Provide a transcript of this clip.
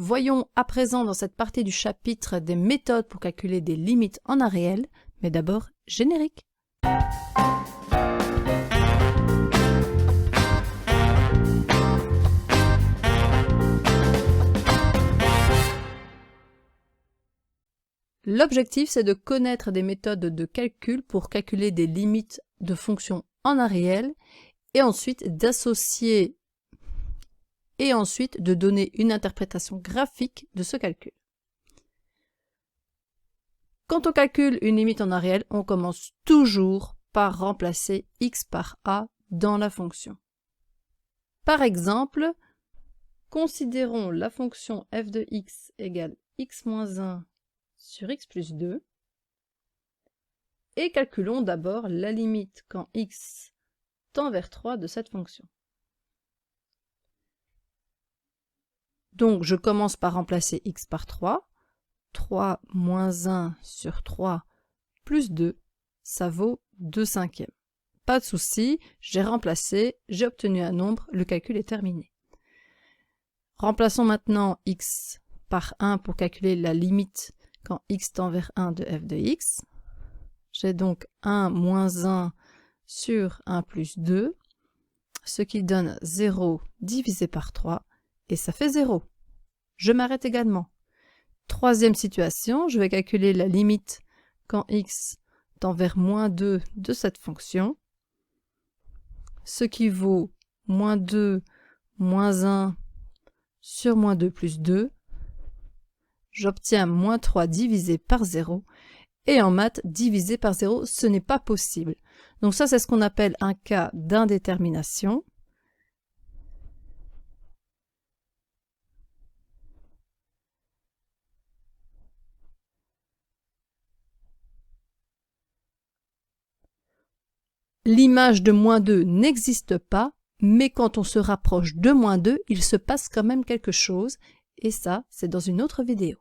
Voyons à présent dans cette partie du chapitre des méthodes pour calculer des limites en un réel, mais d'abord générique. L'objectif, c'est de connaître des méthodes de calcul pour calculer des limites de fonctions en un réel et ensuite d'associer et ensuite de donner une interprétation graphique de ce calcul. Quand on calcule une limite en un réel, on commence toujours par remplacer x par a dans la fonction. Par exemple, considérons la fonction f de x égale x moins 1 sur x plus 2 et calculons d'abord la limite quand x tend vers 3 de cette fonction. Donc je commence par remplacer x par 3. 3 moins 1 sur 3 plus 2, ça vaut 2/5. Pas de souci, j'ai remplacé, j'ai obtenu un nombre, le calcul est terminé. Remplaçons maintenant x par 1 pour calculer la limite quand x tend vers 1 de f de x. J'ai donc 1 moins 1 sur 1 plus 2, ce qui donne 0 divisé par 3, et ça fait 0. Je m'arrête également. Troisième situation, je vais calculer la limite quand x tend vers moins 2 de cette fonction, ce qui vaut moins 2 moins 1 sur moins 2 plus 2. J'obtiens moins 3 divisé par 0, et en maths, divisé par 0, ce n'est pas possible. Donc ça, c'est ce qu'on appelle un cas d'indétermination. L'image de moins 2 n'existe pas, mais quand on se rapproche de moins 2, il se passe quand même quelque chose, et ça, c'est dans une autre vidéo.